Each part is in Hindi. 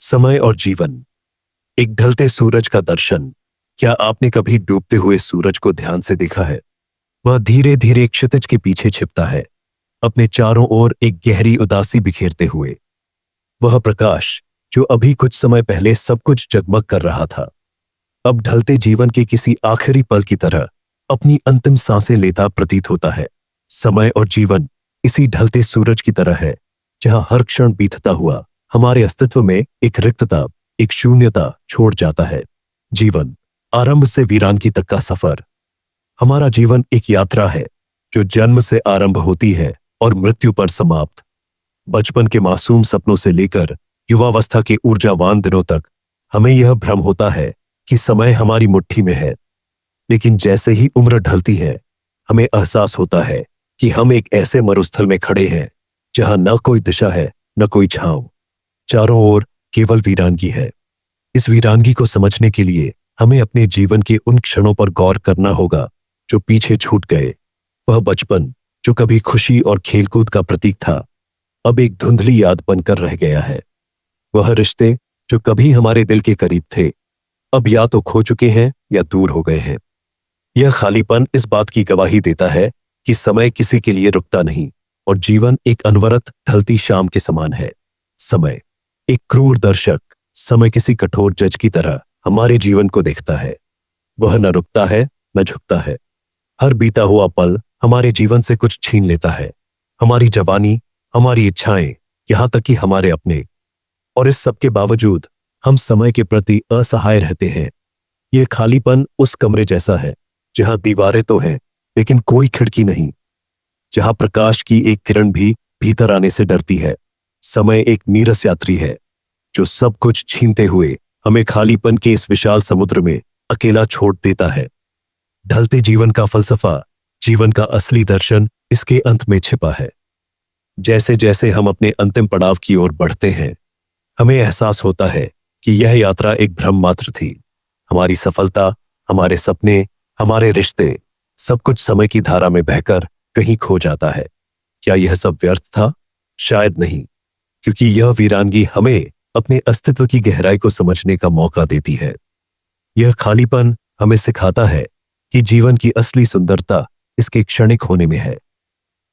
समय और जीवन। एक ढलते सूरज का दर्शन। क्या आपने कभी डूबते हुए सूरज को ध्यान से देखा है? वह धीरे धीरे क्षितिज के पीछे छिपता है, अपने चारों ओर एक गहरी उदासी बिखेरते हुए। वह प्रकाश जो अभी कुछ समय पहले सब कुछ जगमग कर रहा था, अब ढलते जीवन के किसी आखिरी पल की तरह अपनी अंतिम सांसें लेता प्रतीत होता है। समय और जीवन इसी ढलते सूरज की तरह है, जहां हर क्षण बीतता हुआ हमारे अस्तित्व में एक रिक्तता, एक शून्यता छोड़ जाता है। जीवन, आरंभ से वीरानगी तक का सफर। हमारा जीवन एक यात्रा है जो जन्म से आरंभ होती है और मृत्यु पर समाप्त। बचपन के मासूम सपनों से लेकर युवावस्था के ऊर्जावान दिनों तक हमें यह भ्रम होता है कि समय हमारी मुट्ठी में है। लेकिन जैसे ही उम्र ढलती है, हमें एहसास होता है कि हम एक ऐसे मरुस्थल में खड़े हैं जहां न कोई दिशा है, न कोई छांव। चारों ओर केवल वीरानगी है। इस वीरानगी को समझने के लिए हमें अपने जीवन के उन क्षणों पर गौर करना होगा जो पीछे छूट गए। वह बचपन जो कभी खुशी और खेलकूद का प्रतीक था, अब एक धुंधली याद बनकर रह गया है। वह रिश्ते जो कभी हमारे दिल के करीब थे, अब या तो खो चुके हैं या दूर हो गए हैं। यह खालीपन इस बात की गवाही देता है कि समय किसी के लिए रुकता नहीं और जीवन एक अनवरत ढलती शाम के समान है। समय एक क्रूर दर्शक, समय किसी कठोर जज की तरह हमारे जीवन को देखता है। वह न रुकता है, न झुकता है। हर बीता हुआ पल हमारे जीवन से कुछ छीन लेता है, हमारी जवानी, हमारी इच्छाएं, यहां तक कि हमारे अपने। और इस सब के बावजूद हम समय के प्रति असहाय रहते हैं। यह खालीपन उस कमरे जैसा है जहां दीवारें तो हैं, लेकिन कोई खिड़की नहीं, जहां प्रकाश की एक किरण भी भीतर आने से डरती है। समय एक नीरस यात्री है जो सब कुछ छीनते हुए हमें खालीपन के इस विशाल समुद्र में अकेला छोड़ देता है। ढलते जीवन का फलसफा, जीवन का असली दर्शन इसके अंत में छिपा है। जैसे जैसे हम अपने अंतिम पड़ाव की ओर बढ़ते हैं, हमें एहसास होता है कि यह यात्रा एक भ्रम मात्र थी। हमारी सफलता, हमारे सपने, हमारे रिश्ते, सब कुछ समय की धारा में बहकर कहीं खो जाता है। क्या यह सब व्यर्थ था? शायद नहीं, क्योंकि यह वीरानगी हमें अपने अस्तित्व की गहराई को समझने का मौका देती है। यह खालीपन हमें सिखाता है कि जीवन की असली सुंदरता इसके क्षणिक होने में है।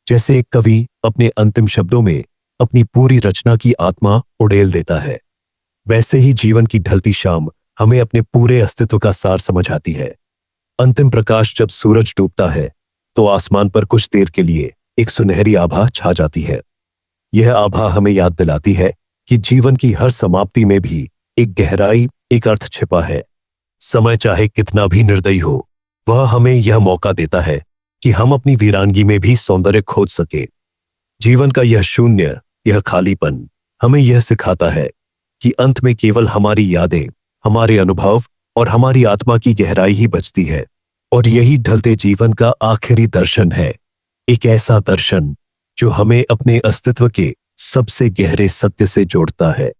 जैसे एक कवि अपने अंतिम शब्दों में अपनी पूरी रचना की आत्मा उड़ेल देता है, वैसे ही जीवन की ढलती शाम हमें अपने पूरे अस्तित्व का सार समझाती है। अंतिम प्रकाश जब सूरज डूबता है, तो आसमान पर कुछ देर के लिए एक सुनहरी आभा छा जाती है। यह आभा हमें याद दिलाती है कि जीवन की हर समाप्ति में भी एक गहराई, एक अर्थ छिपा है। समय चाहे कितना भी निर्दयी हो, वह हमें यह मौका देता है कि हम अपनी वीरानगी में भी सौंदर्य खोज सके। जीवन का यह शून्य, यह खालीपन हमें यह सिखाता है कि अंत में केवल हमारी यादें, हमारे अनुभव और हमारी आत्मा की गहराई ही बचती है। और यही ढलते जीवन का आखिरी दर्शन है, एक ऐसा दर्शन जो हमें अपने अस्तित्व के सबसे गहरे सत्य से जोड़ता है।